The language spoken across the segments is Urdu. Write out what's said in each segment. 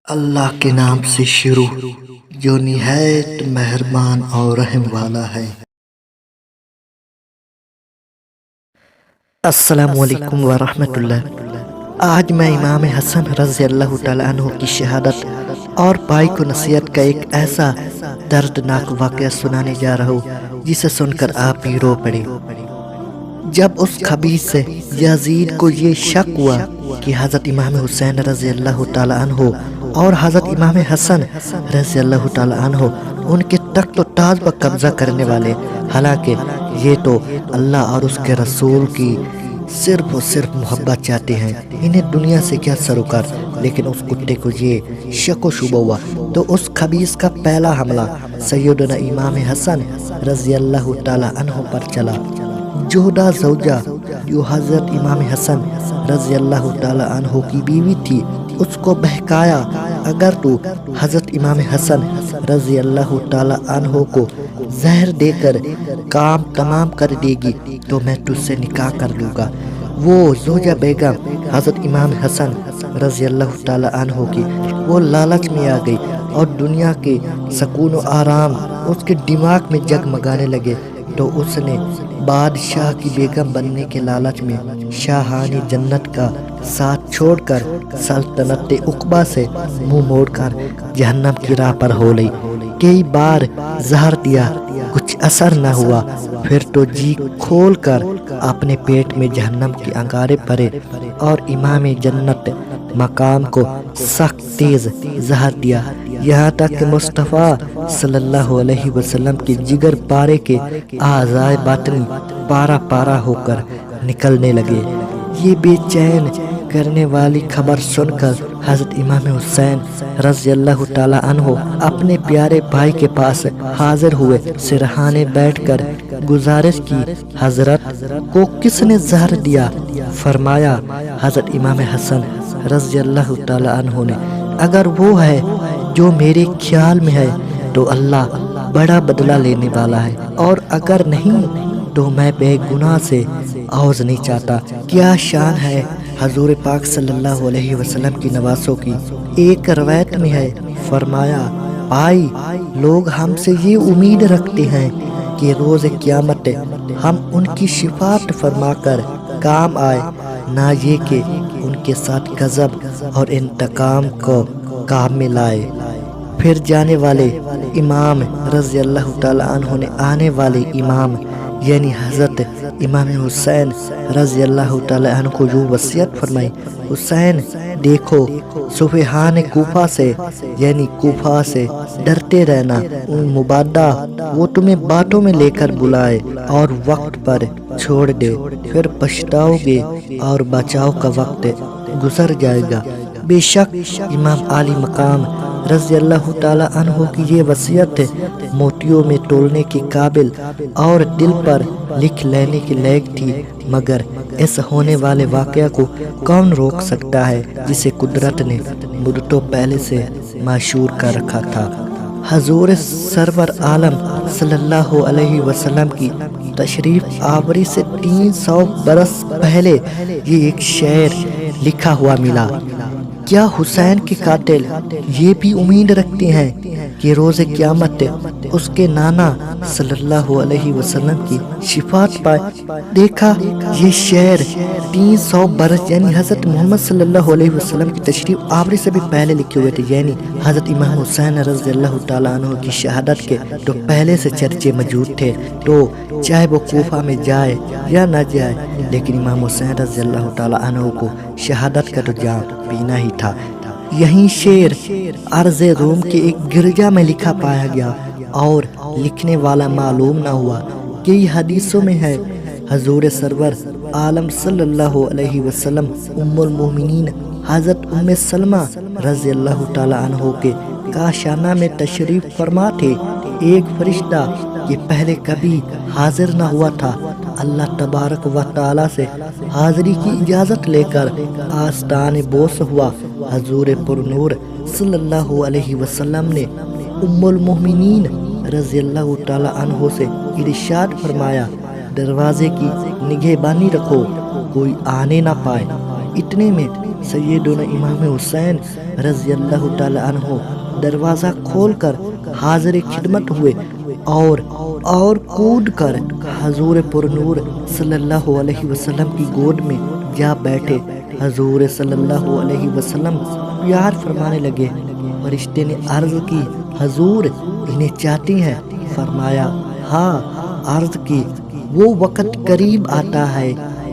اللہ کے نام سے شروع جو نہایت مہربان اور رحم والا ہے۔ السلام علیکم ورحمۃ اللہ۔ آج میں امام حسن رضی اللہ تعالیٰ عنہ کی شہادت اور بھائی کو نصیحت کا ایک ایسا دردناک واقعہ سنانے جا رہا ہوں جسے سن کر آپ بھی رو پڑے۔ جب اس خبیث سے یزید کو یہ شک ہوا کہ حضرت امام حسین رضی اللہ تعالیٰ عنہ اور حضرت امام حسن رضی اللہ تعالیٰ عنہ ان کے تخت و تاج پر قبضہ کرنے والے، حالانکہ یہ تو اللہ اور اس کے رسول کی صرف و صرف محبت چاہتے ہیں، انہیں دنیا سے کیا سروکار۔ لیکن اس کتے کو یہ شک و شبہ ہوا تو اس خبیث کا پہلا حملہ سیدنا امام حسن رضی اللہ تعالیٰ عنہ پر چلا۔ جوہدہ زوجہ جو حضرت امام حسن رضی اللہ تعالیٰ عنہ کی بیوی تھی، اس کو بہکایا، اگر تو حضرت امام حسن رضی اللہ تعالیٰ عنہ کو زہر دے کر کام تمام کر دے گی تو میں تجھ سے نکاح کر لوں گا۔ وہ زوجہ بیگم حضرت امام حسن رضی اللہ تعالیٰ عنہ کی وہ لالچ میں آ گئی اور دنیا کے سکون و آرام اس کے دماغ میں جگمگانے لگے، تو اس نے بادشاہ کی بیگم بننے کے لالچ میں شاہانی جنت کا ساتھ چھوڑ کر سلطنت عقبہ سے منہ موڑ کر جہنم کی راہ پر ہو لی۔ کئی بار زہر دیا، کچھ اثر نہ ہوا، پھر تو جی کھول کر اپنے پیٹ میں جہنم کے انگارے بھرے اور امام جنت مقام کو سخت تیز زہر دیا، یہاں تک کہ مصطفیٰ صلی اللہ علیہ وسلم کے جگر پارے کے اعضائے باطنی پارا پارا ہو کر نکلنے لگے۔ یہ بے چین کرنے والی خبر سن کر حضرت امام حسین رضی اللہ تعالیٰ عنہ اپنے پیارے بھائی کے پاس حاضر ہوئے، سرہانے بیٹھ کر گزارش کی، حضرت کو کس نے زہر دیا؟ فرمایا حضرت امام حسن رضی اللہ تعالیٰ عنہ نے۔ اگر وہ ہے جو میرے خیال میں ہے تو اللہ بڑا بدلہ لینے والا ہے، اور اگر نہیں تو میں بے گناہ سے عوض نہیں چاہتا۔ کیا شان ہے حضور پاک صلی اللہ علیہ وسلم کی نواسوں کی۔ ایک روایت میں ہے، فرمایا بھائی، لوگ ہم سے یہ امید رکھتے ہیں کہ روز قیامت ہم ان کی شفاعت فرما کر کام آئے، نہ یہ کہ ان کے ساتھ غضب اور انتقام کو کام میں لائے۔ پھر جانے والے امام رضی اللہ تعالیٰ عنہ نے آنے والے امام یعنی حضرت امام حسین رضی اللہ تعالیٰ عنہ کو جو وصیت فرمائی، حسین دیکھو، صفحان کوفہ سے یعنی کوفہ سے ڈرتے رہنا، ان مبادہ وہ تمہیں باتوں میں لے کر بلائے اور وقت پر چھوڑ دے، پھر پچھتاؤ گے اور بچاؤ کا وقت گزر جائے گا۔ بے شک امام عالی مقام رضی اللہ تعالیٰ عنہ کی یہ وصیت موتیوں میں تولنے کے قابل اور دل پر لکھ لینے کے لائق تھی، مگر اس ہونے والے واقعہ کو کون روک سکتا ہے جسے قدرت نے مدتوں پہلے سے معشور کر رکھا تھا۔ حضور سرور عالم صلی اللہ علیہ وسلم کی تشریف آوری سے 300 برس پہلے یہ ایک شعر لکھا ہوا ملا۔ کیا حسین کے قاتل یہ بھی امید رکھتے ہیں کہ روز قیامت اس کے نانا صلی اللہ علیہ وسلم کی شفاعت پائے؟ دیکھا، یہ شعر 300 برس یعنی حضرت محمد صلی اللہ علیہ وسلم کی تشریف آوری سے بھی پہلے لکھے ہوئے تھے، یعنی حضرت امام حسین رضی اللہ تعالیٰ عنہ کی شہادت کے تو پہلے سے چرچے موجود تھے، تو چاہے وہ کوفہ میں جائے یا نہ جائے، لیکن امام حسین رضی اللہ تعالیٰ عنہ کو شہادت کا تو جام پینا ہی تھا۔ یہی شعر ارض روم کے ایک گرجا میں لکھا پایا گیا اور لکھنے والا معلوم نہ ہوا۔ کئی حدیثوں میں ہے، حضور سرور عالم صلی اللہ علیہ وسلم ام المومنین حضرت ام سلمہ رضی اللہ تعالیٰ عنہ کے کاشانہ میں تشریف فرما تھے۔ ایک فرشتہ یہ پہلے کبھی حاضر نہ ہوا تھا، اللہ تبارک و تعالیٰ سے حاضری کی اجازت لے کر آستان بوس ہوا۔ حضور پر نور صلی اللہ علیہ وسلم نے ام المومنین رضی اللہ تعالیٰ عنہ سے ارشاد فرمایا، دروازے کی نگہبانی رکھو، کوئی آنے نہ پائے۔ اتنے میں سیدنا امام حسین رضی اللہ تعالی عنہ دروازہ کھول کر حاضر خدمت ہوئے اور کود کر حضور پرنور صلی اللہ علیہ وسلم کی گود میں جا بیٹھے۔ حضور صلی اللہ علیہ وسلم پیار فرمانے لگے۔ فرشتے نے عرض کی حضور انہیں چاہتی ہیں؟ فرمایا ہاں۔ عرض کی وہ وقت قریب آتا ہے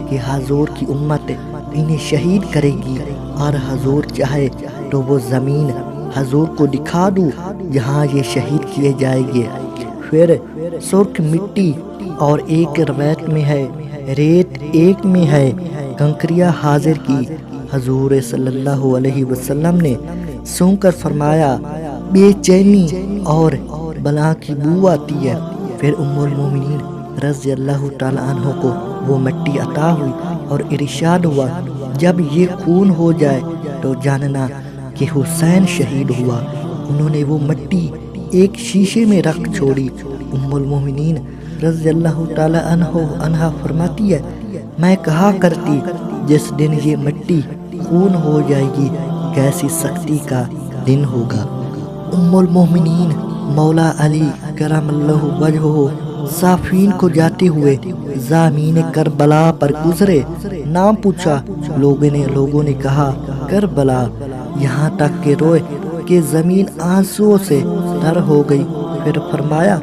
کہ حضور کی امت انہیں شہید کرے گی، اور حضور چاہے تو وہ زمین حضور کو دکھا دوں جہاں یہ شہید کیے جائیں گے۔ پھر سرخ مٹی اور ایک روایت میں ہے ریت ایک میں ہے کنکریاں حاضر کی۔ حضور صلی اللہ علیہ وسلم نے سن کر فرمایا بے چینی اور بلا کی بو آتی ہے۔ پھر ام المومنین رضی اللہ تعالی عنہ کو وہ مٹی عطا ہوئی اور ارشاد ہوا جب یہ خون ہو جائے تو جاننا کہ حسین شہید ہوا۔ انہوں نے وہ مٹی ایک شیشے میں رکھ چھوڑی۔ ام المومنین رضی اللہ تعالی عنہ فرماتی ہے میں کہا کرتی جس دن یہ مٹی خون ہو جائے گی کیسی سختی کا دن ہوگا۔ ام المومنین مولا علی کرم اللہ وجہہ صافین کو جاتے ہوئے زمین کربلا پر گزرے۔ نام پوچھا، لوگوں نے کہا کربلا، یہاں تک کہ روئے کہ زمین آنسوؤں سے تر ہو گئی۔ پھر فرمایا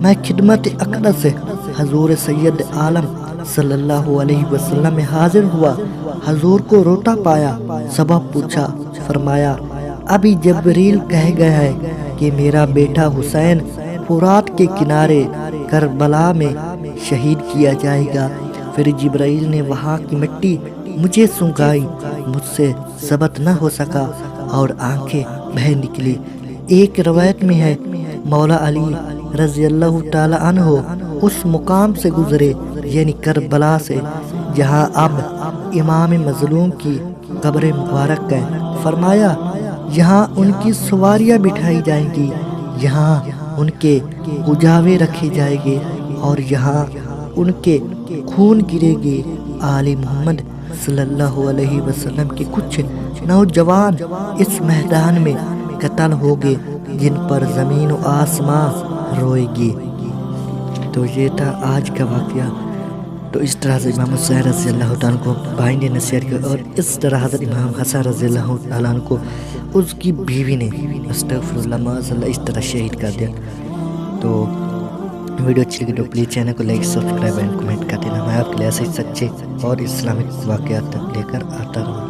میں خدمت اقدس حضور سید عالم صلی اللہ علیہ وسلم میں حاضر ہوا۔ حضور کو روتا پایا، سبب پوچھا۔ فرمایا ابھی جبریل کہہ گیا ہے کہ میرا بیٹا حسین فرات کے کنارے کربلا میں شہید کیا جائے گا۔ پھر جبرائیل نے وہاں کی مٹی مجھے سونگائی، مجھ سے ثبت نہ ہو سکا اور آنکھیں بہہ نکلی۔ ایک روایت میں ہے مولا علی رضی اللہ تعالی عنہ اس مقام سے گزرے یعنی کربلا سے جہاں اب امام مظلوم کی قبر مبارک ہے۔ فرمایا یہاں ان کی سواریاں بٹھائی جائیں گی، یہاں ان کے کجاوے رکھے جائیں گے اور یہاں ان کے خون گرے گے۔ آل محمد صلی اللہ علیہ وسلم کے کچھ نوجوان اس میدان میں قتل ہو گئے جن پر زمین و آسمان روئے گی۔ تو یہ تھا آج کا واقعہ۔ تو اس طرح سے امام حسین رضی اللہ تعالیٰ کو بھائی نے نصیحت کی، اور اس طرح حضرت امام حسن رضی اللہ تعالیٰ کو اس کی بیوی نے استغفر اللہ معاذ اللہ اس طرح شہید کر دیا۔ تو ویڈیو اچھی لگی تو پلیز چینل کو لائک سبسکرائب اینڈ کمنٹ کر دینا۔ میں آپ کے لیے ایسے سچے اور اسلامک واقعات لے کر آتا رہوں۔